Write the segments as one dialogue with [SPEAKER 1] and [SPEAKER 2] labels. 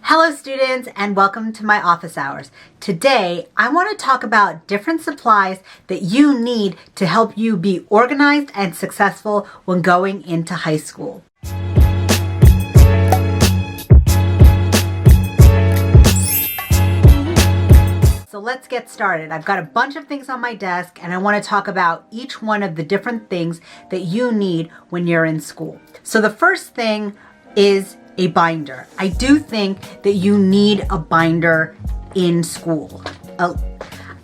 [SPEAKER 1] Hello students and welcome to my office hours. Today I want to talk about different supplies that you need to help you be organized and successful when going into high school. So let's get started. I've got a bunch of things on my desk and I want to talk about each one of the different things that you need when you're in school. So the first thing is a binder. I do think that you need a binder in school.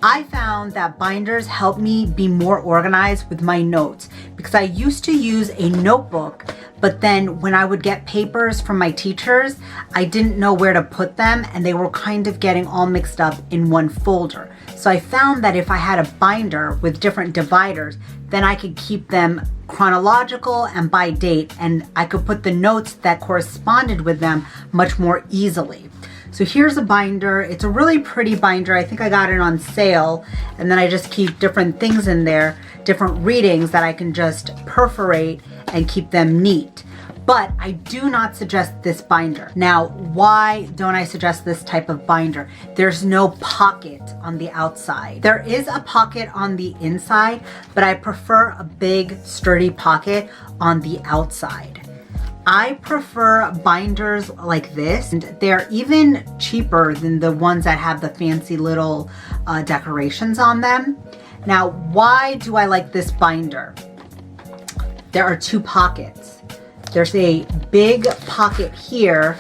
[SPEAKER 1] I found that binders help me be more organized with my notes because I used to use a notebook, but then when I would get papers from my teachers, I didn't know where to put them and they were kind of getting all mixed up in one folder. So I found that if I had a binder with different dividers, then I could keep them chronological and by date, and I could put the notes that corresponded with them much more easily. So here's a binder. It's a really pretty binder. I think I got it on sale, and then I just keep different things in there, different readings that I can just perforate and keep them neat. But I do not suggest this binder. Now, why don't I suggest this type of binder? There's no pocket on the outside. There is a pocket on the inside, but I prefer a big, sturdy pocket on the outside. I prefer binders like this, and they're even cheaper than the ones that have the fancy little decorations on them. Now, why do I like this binder? There are two pockets. There's a big pocket here,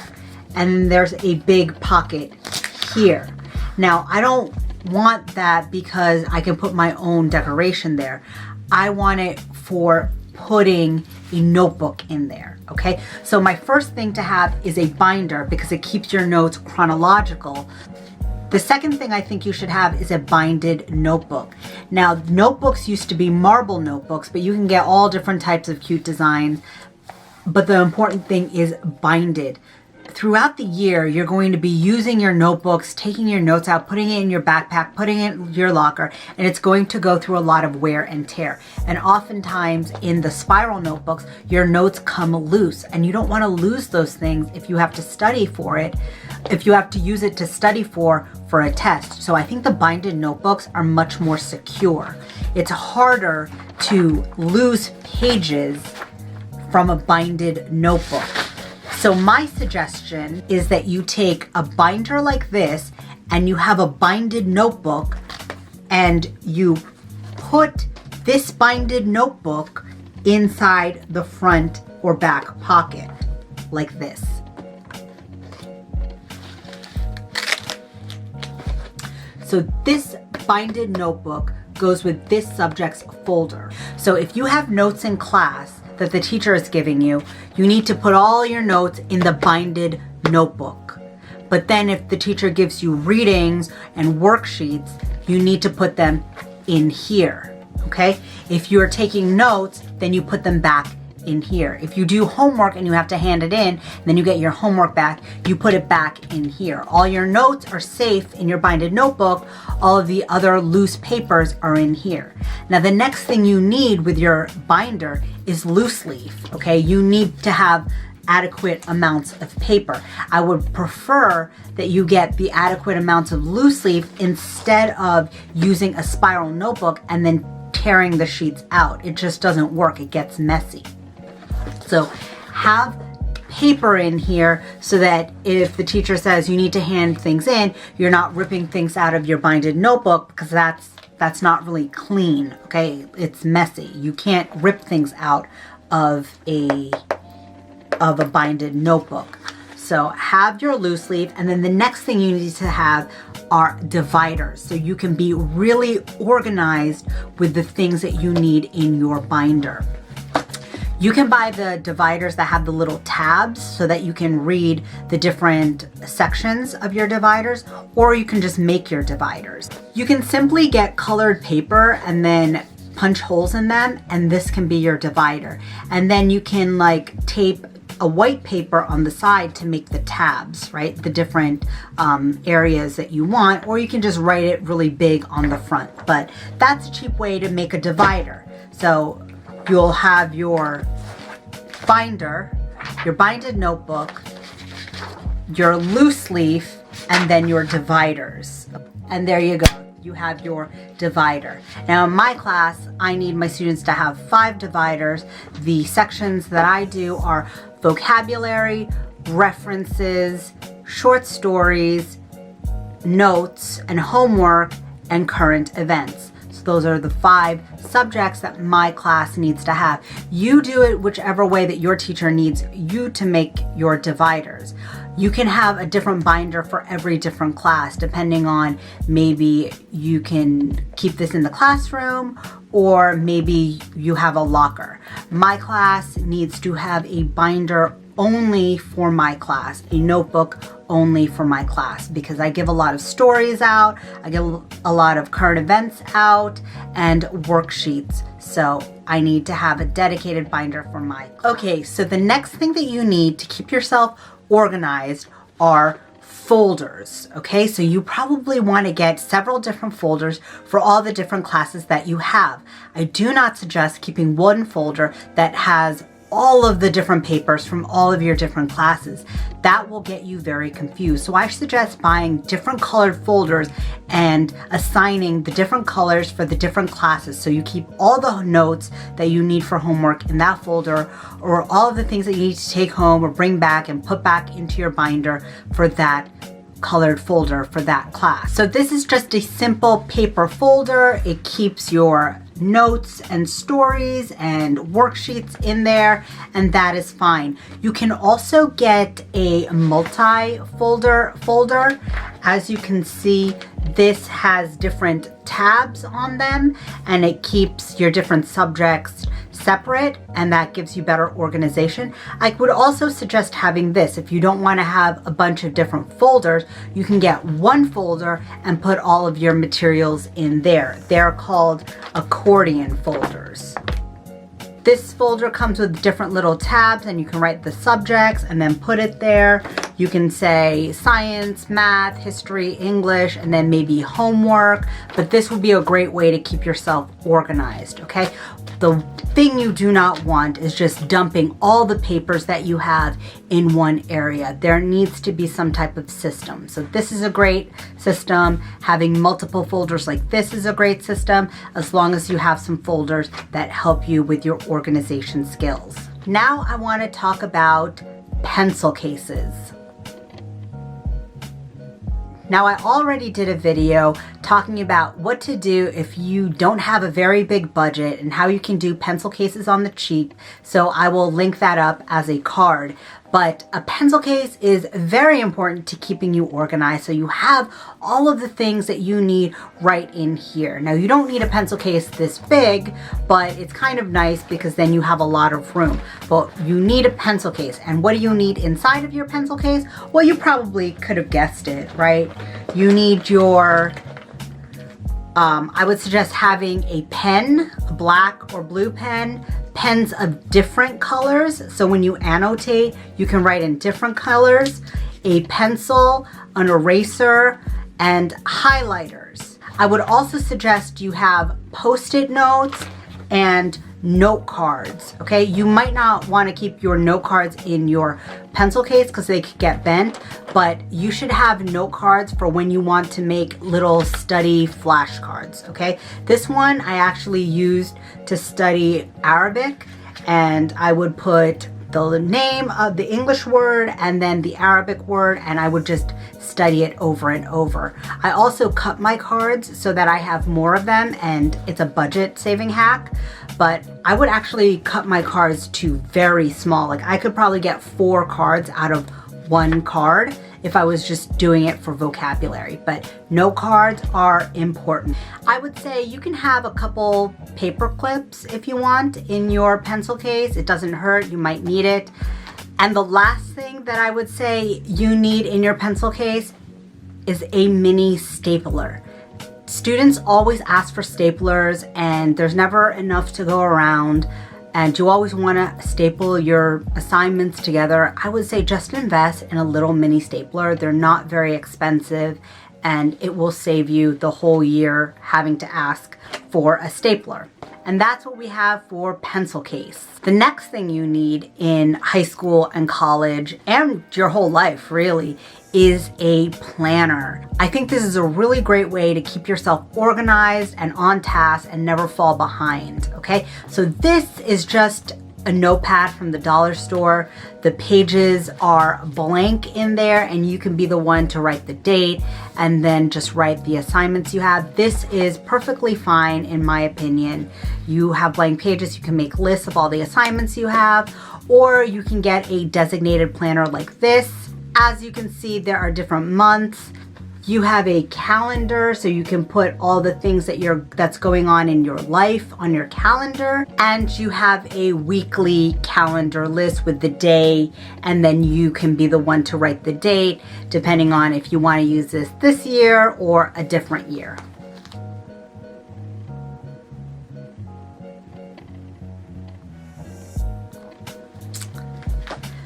[SPEAKER 1] and there's a big pocket here. Now, I don't want that because I can put my own decoration there. I want it for putting a notebook in there, okay? So my first thing to have is a binder because it keeps your notes chronological. The second thing I think you should have is a binded notebook. Now, notebooks used to be marble notebooks, but you can get all different types of cute designs. But the important thing is binded. Throughout the year, you're going to be using your notebooks, taking your notes out, putting it in your backpack, putting it in your locker, and it's going to go through a lot of wear and tear. And oftentimes in the spiral notebooks, your notes come loose, and you don't want to lose those things if you have to study for it, if you have to use it to study for a test. So I think the binded notebooks are much more secure. It's harder to lose pages from a binded notebook. So my suggestion is that you take a binder like this and you have a binded notebook and you put this binded notebook inside the front or back pocket like this. So this binded notebook goes with this subject's folder. So if you have notes in class that the teacher is giving you, you need to put all your notes in the binded notebook. But then if the teacher gives you readings and worksheets, you need to put them in here, okay? If you're taking notes, then you put them back in here. If you do homework and you have to hand it in, then you get your homework back, you put it back in here. All your notes are safe in your binded notebook. All of the other loose papers are in here. Now, the next thing you need with your binder is loose leaf, okay? You need to have adequate amounts of paper. I would prefer that you get the adequate amounts of loose leaf instead of using a spiral notebook and then tearing the sheets out. It just doesn't work. It gets messy. So have paper in here so that if the teacher says you need to hand things in, you're not ripping things out of your binded notebook because that's not really clean, okay? It's messy. You can't rip things out of a binded notebook. So have your loose leaf, and then the next thing you need to have are dividers so you can be really organized with the things that you need in your binder. You can buy the dividers that have the little tabs so that you can read the different sections of your dividers, or you can just make your dividers. You can simply get colored paper and then punch holes in them, and this can be your divider. And then you can like tape a white paper on the side to make the tabs, right? The different areas that you want, or you can just write it really big on the front. But that's a cheap way to make a divider. So you'll have your binder, your binded notebook, your loose leaf, and then your dividers. And there you go. You have your divider. Now in my class, I need my students to have 5 dividers. The sections that I do are vocabulary, references, short stories, notes, and homework, and current events. So those are the 5 subjects that my class needs to have. You do it whichever way that your teacher needs you to make your dividers. You can have a different binder for every different class, depending on maybe you can keep this in the classroom or maybe you have a locker. My class needs to have a binder only for my class, a notebook only for my class, because I give a lot of stories out, I give a lot of current events out, and worksheets. So I need to have a dedicated binder for my class. Okay, so the next thing that you need to keep yourself organized are folders. Okay, so you probably want to get several different folders for all the different classes that you have. I do not suggest keeping one folder that has all of the different papers from all of your different classes. That will get you very confused. So I suggest buying different colored folders and assigning the different colors for the different classes. So you keep all the notes that you need for homework in that folder, or all of the things that you need to take home or bring back and put back into your binder for that colored folder for that class. So this is just a simple paper folder. It keeps your notes and stories and worksheets in there, and that is fine. You can also get a multi-folder folder. As you can see, this has different tabs on them, and it keeps your different subjects separate, and that gives you better organization. I would also suggest having this. If you don't want to have a bunch of different folders, you can get one folder and put all of your materials in there. They're called accordion folders. This folder comes with different little tabs, and you can write the subjects and then put it there. You can say science, math, history, English, and then maybe homework, but this would be a great way to keep yourself organized, okay? The thing you do not want is just dumping all the papers that you have in one area. There needs to be some type of system. So this is a great system. Having multiple folders like this is a great system, as long as you have some folders that help you with your organization skills. Now I want to talk about pencil cases. Now I already did a video talking about what to do if you don't have a very big budget and how you can do pencil cases on the cheap. So I will link that up as a card. But a pencil case is very important to keeping you organized, so you have all of the things that you need right in here. Now you don't need a pencil case this big, but it's kind of nice because then you have a lot of room. But you need a pencil case. And what do you need inside of your pencil case? Well, you probably could have guessed it, right? You need your I would suggest having a pen, a black or blue pen, pens of different colors. So when you annotate, you can write in different colors, a pencil, an eraser, and highlighters. I would also suggest you have Post-it notes and note cards, okay? You might not want to keep your note cards in your pencil case because they could get bent, but you should have note cards for when you want to make little study flashcards, okay? This one I actually used to study Arabic, and I would put the name of the English word and then the Arabic word, and I would just study it over and over. I also cut my cards so that I have more of them, and it's a budget saving hack, but I would actually cut my cards to very small. Like I could probably get 4 cards out of one card if I was just doing it for vocabulary, but note cards are important. I would say you can have a couple paper clips if you want in your pencil case. It doesn't hurt, you might need it. And the last thing that I would say you need in your pencil case is a mini stapler. Students always ask for staplers and there's never enough to go around, and you always want to staple your assignments together. I would say just invest in a little mini stapler. They're not very expensive, and it will save you the whole year having to ask for a stapler. And that's what we have for pencil case. The next thing you need in high school and college and your whole life really is a planner. I think this is a really great way to keep yourself organized and on task and never fall behind, okay? So this is just a notepad from the dollar store. The pages are blank in there and you can be the one to write the date and then just write the assignments you have. This is perfectly fine in my opinion. You have blank pages, you can make lists of all the assignments you have, or you can get a designated planner like this. As you can see, there are different months. You have a calendar, so you can put all the things that's going on in your life on your calendar. And you have a weekly calendar list with the day, and then you can be the one to write the date, depending on if you want to use this year or a different year.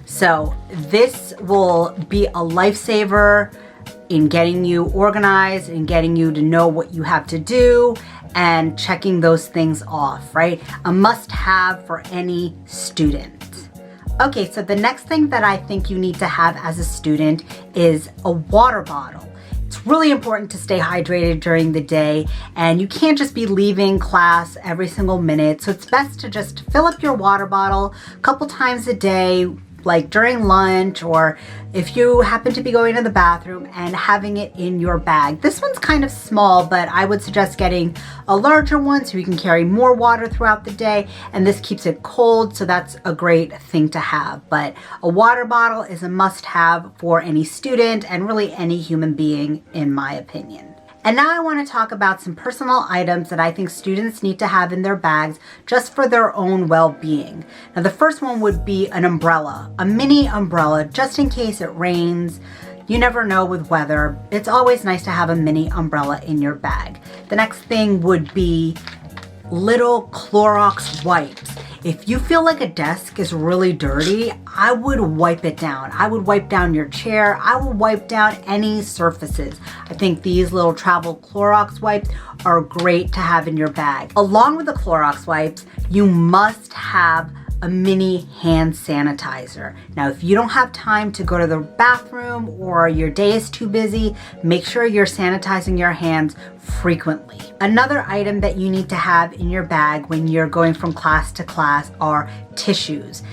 [SPEAKER 1] So this will be a lifesaver in getting you organized and getting you to know what you have to do and checking those things off, right? A must-have for any student. Okay, so the next thing that I think you need to have as a student is a water bottle. It's really important to stay hydrated during the day, and you can't just be leaving class every single minute. So it's best to just fill up your water bottle a couple times a day, like during lunch, or if you happen to be going to the bathroom, and having it in your bag. This one's kind of small, but I would suggest getting a larger one so you can carry more water throughout the day, and this keeps it cold, so that's a great thing to have. But a water bottle is a must-have for any student and really any human being, in my opinion. And now I want to talk about some personal items that I think students need to have in their bags just for their own well-being. Now the first one would be an umbrella, a mini umbrella, just in case it rains. You never know with weather. It's always nice to have a mini umbrella in your bag. The next thing would be little Clorox wipes. If you feel like a desk is really dirty, I would wipe it down. I would wipe down your chair. I would wipe down any surfaces. I think these little travel Clorox wipes are great to have in your bag. Along with the Clorox wipes, you must have a mini hand sanitizer. Now, if you don't have time to go to the bathroom or your day is too busy, make sure you're sanitizing your hands frequently. Another item that you need to have in your bag when you're going from class to class are tissues.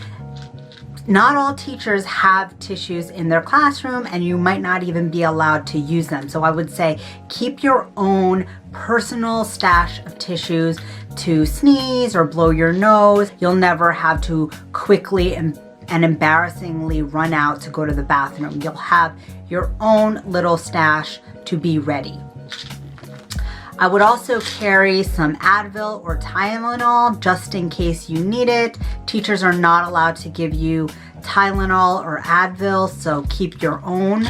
[SPEAKER 1] Not all teachers have tissues in their classroom, and you might not even be allowed to use them. So I would say keep your own personal stash of tissues to sneeze or blow your nose. You'll never have to quickly and embarrassingly run out to go to the bathroom. You'll have your own little stash to be ready. I would also carry some Advil or Tylenol just in case you need it. Teachers are not allowed to give you Tylenol or Advil, so keep your own.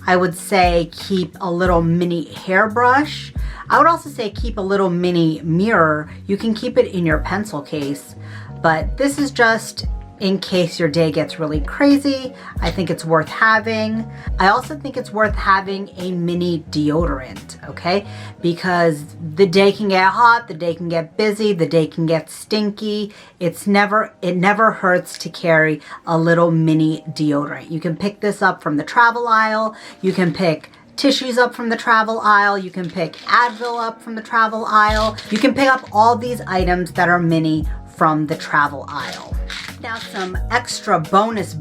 [SPEAKER 1] I would say keep a little mini hairbrush. I would also say keep a little mini mirror. You can keep it in your pencil case, but this is just in case your day gets really crazy. I think it's worth having. I also think it's worth having a mini deodorant, okay? Because the day can get hot, the day can get busy, the day can get stinky. It never hurts to carry a little mini deodorant. You can pick this up from the travel aisle. You can pick tissues up from the travel aisle. You can pick Advil up from the travel aisle. You can pick up all these items that are mini from the travel aisle. Now some extra bonus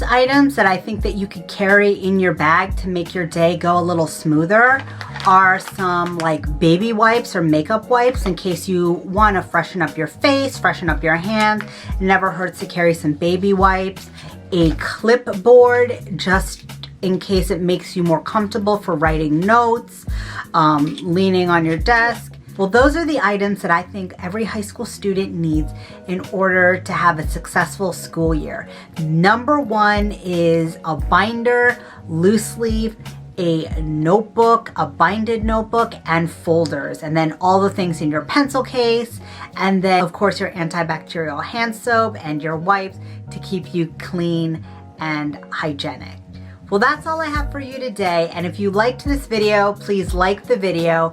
[SPEAKER 1] items that I think that you could carry in your bag to make your day go a little smoother are some like baby wipes or makeup wipes in case you want to freshen up your face, freshen up your hands. It never hurts to carry some baby wipes. A clipboard just in case it makes you more comfortable for writing notes, leaning on your desk. Well, those are the items that I think every high school student needs in order to have a successful school year. Number one is a binder, loose leaf, a notebook, a binded notebook, and folders, and then all the things in your pencil case, and then of course your antibacterial hand soap and your wipes to keep you clean and hygienic. Well, that's all I have for you today. And if you liked this video, please like the video.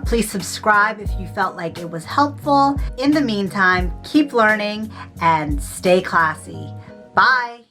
[SPEAKER 1] Please subscribe if you felt like it was helpful. In the meantime, keep learning and stay classy. Bye.